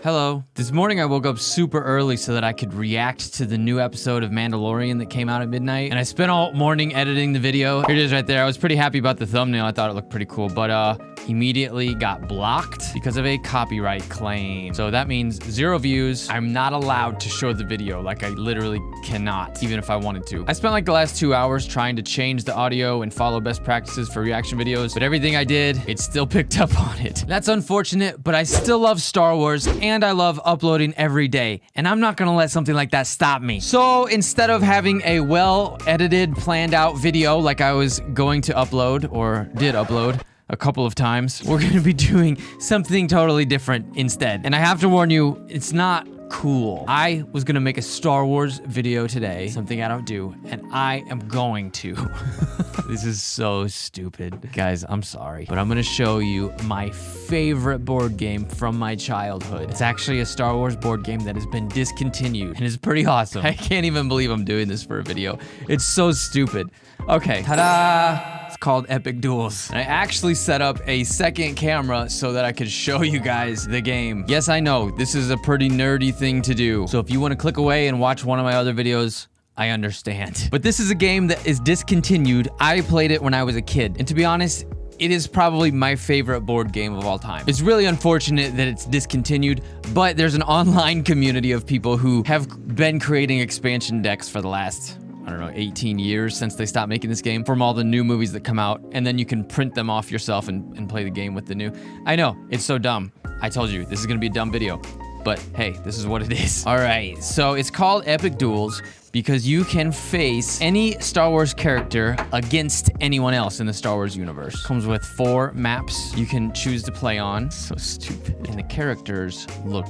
Hello. This morning I woke up super early so that I could react to the new episode of Mandalorian that came out at midnight. And I spent all morning editing the video. Here it is right there. I was pretty happy about the thumbnail. I thought it looked pretty cool, but immediately got blocked because of a copyright claim. So that means 0 views. I'm not allowed to show the video. Like, I literally cannot, even if I wanted to. I spent like the last 2 hours trying to change the audio and follow best practices for reaction videos, but everything I did, it still picked up on it. That's unfortunate, but I still love Star Wars and I love uploading every day, and I'm not gonna let something like that stop me. So instead of having a well-edited, planned out video like I was going to upload, or did upload a couple of times, we're gonna be doing something totally different instead. And I have to warn you, it's not cool. I was gonna make a Star Wars video today, something I don't do, and I am going to. This is so stupid. Guys, I'm sorry, but I'm gonna show you my favorite board game from my childhood. It's actually a Star Wars board game that has been discontinued, and it's pretty awesome. I can't even believe I'm doing this for a video. It's so stupid. Okay, ta-da! It's called Epic Duels. And I actually set up a second camera so that I could show you guys the game. Yes, I know, this is a pretty nerdy thing to do. So if you want to click away and watch one of my other videos, I understand. But this is a game that is discontinued. I played it when I was a kid. And to be honest, it is probably my favorite board game of all time. It's really unfortunate that it's discontinued, but there's an online community of people who have been creating expansion decks for the last, I don't know, 18 years since they stopped making this game, from all the new movies that come out, and then you can print them off yourself and play the game with the new. I know, it's so dumb. I told you, this is gonna be a dumb video, but hey, this is what it is. All right, so it's called Epic Duels because you can face any Star Wars character against anyone else in the Star Wars universe. Comes with 4 maps you can choose to play on. So stupid. And the characters look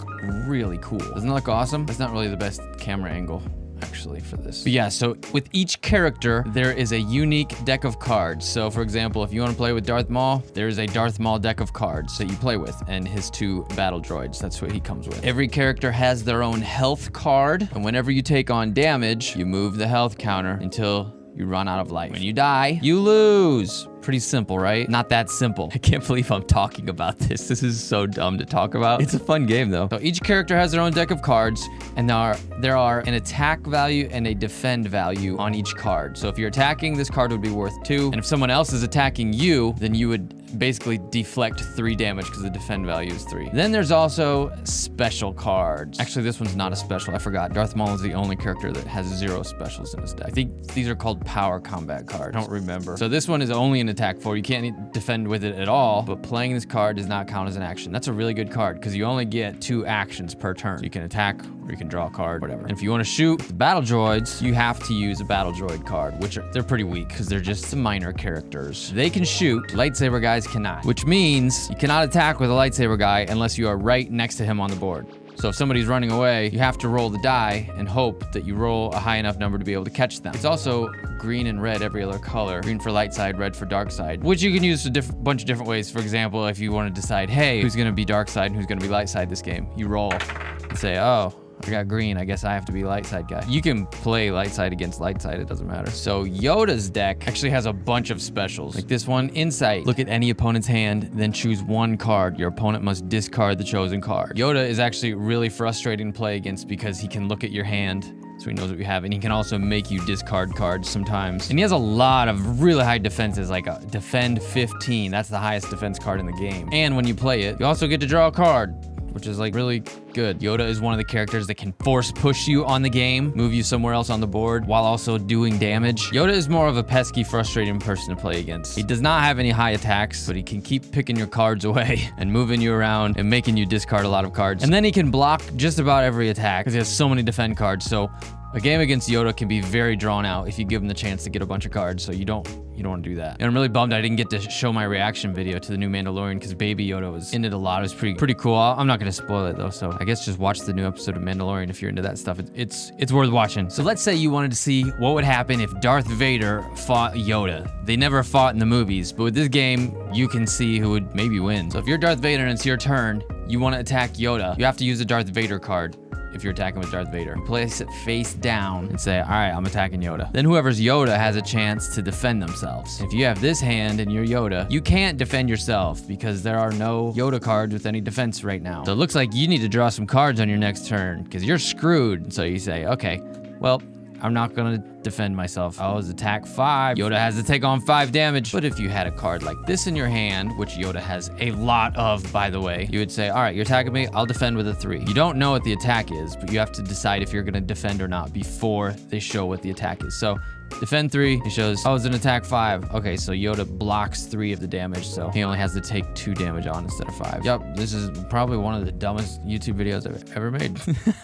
really cool. Doesn't that look awesome? That's not really the best camera angle, actually, for this. But yeah, so with each character, there is a unique deck of cards. So for example, if you want to play with Darth Maul, there's a Darth Maul deck of cards that you play with, and his 2 battle droids. That's what he comes with. Every character has their own health card, and whenever you take on damage, you move the health counter until you run out of life. When you die, you lose. Pretty simple, right? Not that simple. I can't believe I'm talking about this. This is so dumb to talk about. It's a fun game though. So each character has their own deck of cards, and there are an attack value and a defend value on each card. So if you're attacking, this card would be worth 2, and if someone else is attacking you, then you would basically deflect 3 damage because the defend value is 3. Then there's also special cards. Actually, this one's not a special. I forgot. Darth Maul is the only character that has 0 specials in his deck. I think these are called power combat cards. I don't remember. So this one is only an attack 4. You can't defend with it at all, but playing this card does not count as an action. That's a really good card because you only get 2 actions per turn. So you can attack or you can draw a card, whatever. And if you want to shoot the battle droids, you have to use a battle droid card, which they're pretty weak because they're just minor characters. They can shoot, lightsaber guys cannot, which means you cannot attack with a lightsaber guy unless you are right next to him on the board. So if somebody's running away, you have to roll the die and hope that you roll a high enough number to be able to catch them. It's also green and red every other color. Green for light side, red for dark side, which you can use a bunch of different ways. For example, if you want to decide, hey, who's going to be dark side and who's going to be light side this game, you roll and say, oh, I got green, I guess I have to be light side guy. You can play light side against light side, it doesn't matter. So Yoda's deck actually has a bunch of specials. Like this one, Insight. Look at any opponent's hand, then choose 1 card. Your opponent must discard the chosen card. Yoda is actually really frustrating to play against because he can look at your hand, so he knows what you have, and he can also make you discard cards sometimes. And he has a lot of really high defenses, like a defend 15. That's the highest defense card in the game. And when you play it, you also get to draw a card, which is like really good. Yoda is one of the characters that can force push you on the game, move you somewhere else on the board while also doing damage. Yoda is more of a pesky, frustrating person to play against. He does not have any high attacks, but he can keep picking your cards away and moving you around and making you discard a lot of cards. And then he can block just about every attack because he has so many defend cards. So a game against Yoda can be very drawn out if you give him the chance to get a bunch of cards, so you don't want to do that. And I'm really bummed I didn't get to show my reaction video to the new Mandalorian because Baby Yoda was in it a lot. It was pretty cool. I'm not going to spoil it though, so I guess just watch the new episode of Mandalorian if you're into that stuff. It's worth watching. So let's say you wanted to see what would happen if Darth Vader fought Yoda. They never fought in the movies, but with this game, you can see who would maybe win. So if you're Darth Vader and it's your turn, you want to attack Yoda, you have to use a Darth Vader card. if you're attacking with Darth Vader. You place it face down and say, all right, I'm attacking Yoda. Then whoever's Yoda has a chance to defend themselves. If you have this hand and you're Yoda, you can't defend yourself because there are no Yoda cards with any defense right now. So it looks like you need to draw some cards on your next turn because you're screwed. So you say, okay, well, I'm not gonna defend myself. I was attack 5. Yoda has to take on 5 damage. But if you had a card like this in your hand, which Yoda has a lot of, by the way, you would say, all right, you're attacking me, I'll defend with a 3. You don't know what the attack is, but you have to decide if you're gonna defend or not before they show what the attack is. So defend 3, he shows, oh, it's an attack 5. Okay, so Yoda blocks 3 of the damage, so he only has to take 2 damage on instead of 5. Yep, this is probably one of the dumbest YouTube videos I've ever made.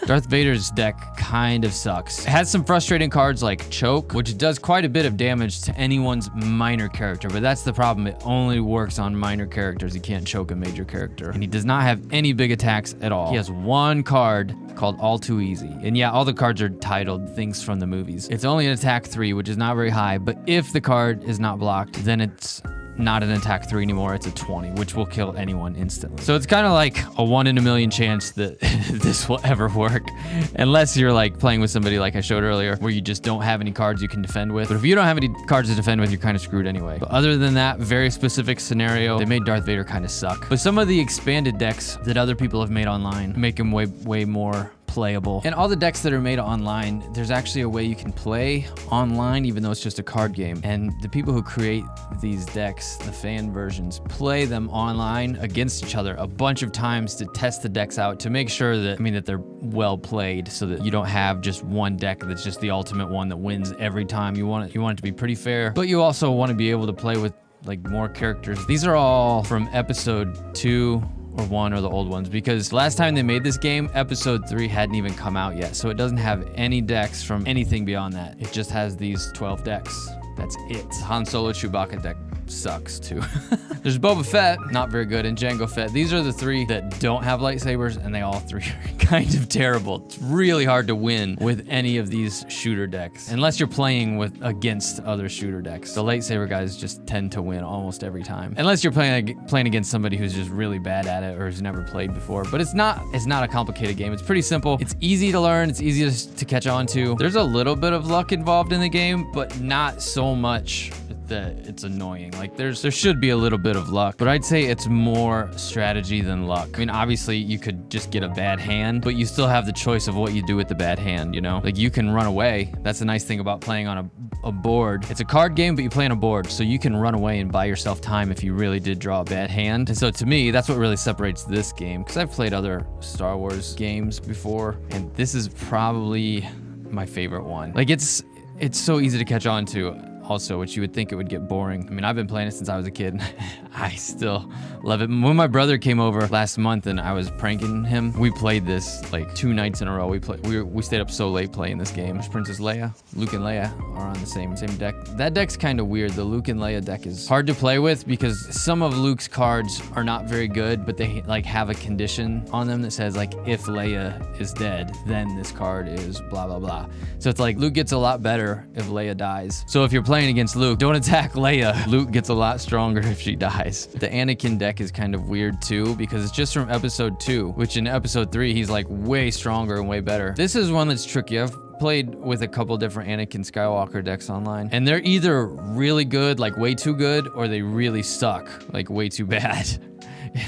Darth Vader's deck kind of sucks. It has some frustrating cards like Choke, which does quite a bit of damage to anyone's minor character, but that's the problem. It only works on minor characters. He can't choke a major character. And he does not have any big attacks at all. He has one card called All Too Easy. And yeah, all the cards are titled things from the movies. It's only an attack 3, which is not very high, but if the card is not blocked, then it's not an attack 3 anymore, it's a 20, which will kill anyone instantly. So it's kind of like a 1 in a million chance that this will ever work, unless you're like playing with somebody like I showed earlier, where you just don't have any cards you can defend with. But if you don't have any cards to defend with, you're kind of screwed anyway. But other than that, very specific scenario, they made Darth Vader kind of suck. But some of the expanded decks that other people have made online make him way more playable. And all the decks that are made online, there's actually a way you can play online, even though it's just a card game. And the people who create these decks, the fan versions, play them online against each other a bunch of times to test the decks out to make sure that, that they're well played, so that you don't have just one deck that's just the ultimate one that wins every time. You want it to be pretty fair, but you also want to be able to play with like more characters. These are all from episode 2 or 1 or the old ones, because last time they made this game, episode 3 hadn't even come out yet, so it doesn't have any decks from anything beyond that. It just has these 12 decks. That's it. Han Solo Chewbacca deck sucks too. There's Boba Fett, not very good, and Jango Fett. These are the 3 that don't have lightsabers, and they all 3 are kind of terrible. It's really hard to win with any of these shooter decks, unless you're playing against other shooter decks. The lightsaber guys just tend to win almost every time, unless you're playing against somebody who's just really bad at it or has never played before. But it's not a complicated game. It's pretty simple. It's easy to learn. It's easy to catch on to. There's a little bit of luck involved in the game, but not so much that it's annoying. Like there should be a little bit of luck, but I'd say it's more strategy than luck. Obviously you could just get a bad hand, but you still have the choice of what you do with the bad hand, Like you can run away. That's the nice thing about playing on a board. It's a card game, but you play on a board, so you can run away and buy yourself time if you really did draw a bad hand. And so to me, that's what really separates this game, because I've played other Star Wars games before, and this is probably my favorite one. Like it's so easy to catch on to. Also, which you would think it would get boring. I've been playing it since I was a kid. I still love it. When my brother came over last month and I was pranking him, we played this like 2 nights in a row. We stayed up so late playing this game. Princess Leia, Luke and Leia are on the same deck. That deck's kind of weird. The Luke and Leia deck is hard to play with because some of Luke's cards are not very good, but they like have a condition on them that says like, if Leia is dead, then this card is blah blah blah. So it's like Luke gets a lot better if Leia dies. So if you're playing against Luke, don't attack Leia. Luke gets a lot stronger if she dies. The Anakin deck is kind of weird too, because it's just from episode 2, which in episode 3 he's like way stronger and way better. This is one that's tricky. I've played with a couple different Anakin Skywalker decks online, and they're either really good, like way too good, or they really suck, like way too bad.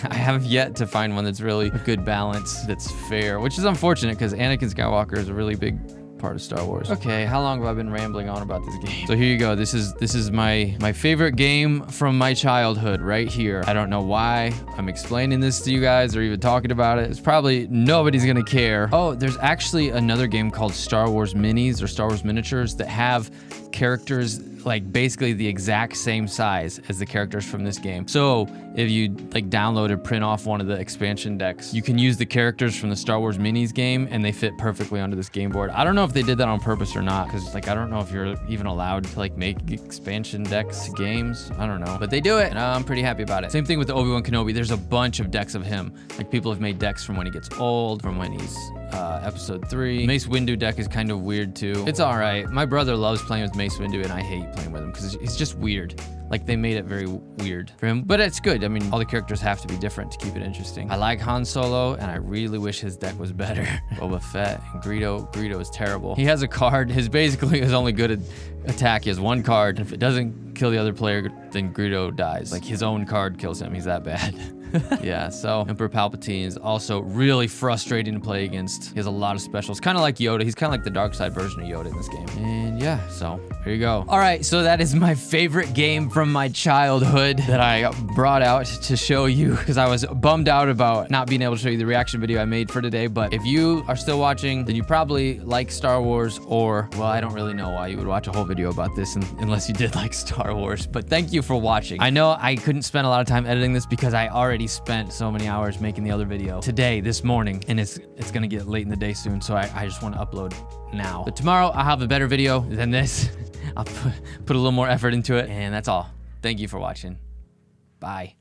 I have yet to find one that's really a good balance, that's fair, which is unfortunate because Anakin Skywalker is a really big part of Star Wars. Okay, how long have I been rambling on about this game? So here you go. This is my favorite game from my childhood right here. I don't know why I'm explaining this to you guys or even talking about it. It's probably nobody's gonna care. Oh, there's actually another game called Star Wars Minis or Star Wars Miniatures that have characters like basically the exact same size as the characters from this game. So if you like download or print off one of the expansion decks, you can use the characters from the Star Wars Minis game and they fit perfectly onto this game board. I don't know if they did that on purpose or not, because like I don't know if you're even allowed to like make expansion decks games. I don't know, but they do it and I'm pretty happy about it. Same thing with the Obi-Wan Kenobi. There's a bunch of decks of him. Like people have made decks from when he gets old, from when he's episode 3. Mace Windu deck is kind of weird too. It's all right. My brother loves playing with Mace Windu, and I hate playing with him because he's just weird. Like, they made it very weird for him, but it's good. I mean, all the characters have to be different to keep it interesting. I like Han Solo, and I really wish his deck was better. Boba Fett and Greedo is terrible. He has a card. Basically his only good attack. He has one card. If it doesn't kill the other player, then Greedo dies. Like, his own card kills him. He's that bad. Yeah, so Emperor Palpatine is also really frustrating to play against. He has a lot of specials, kind of like Yoda. He's kind of like the dark side version of Yoda in this game. And yeah, so here you go. All right, so that is my favorite game from my childhood that I brought out to show you because I was bummed out about not being able to show you the reaction video I made for today. But if you are still watching, then you probably like Star Wars, or, well, I don't really know why you would watch a whole video about this unless you did like Star Wars. But thank you for watching. I know I couldn't spend a lot of time editing this because I already spent so many hours making the other video today, this morning, and it's gonna get late in the day soon, so I just want to upload now. But tomorrow I'll have a better video than this. I'll put a little more effort into it, and that's all. Thank you for watching. Bye.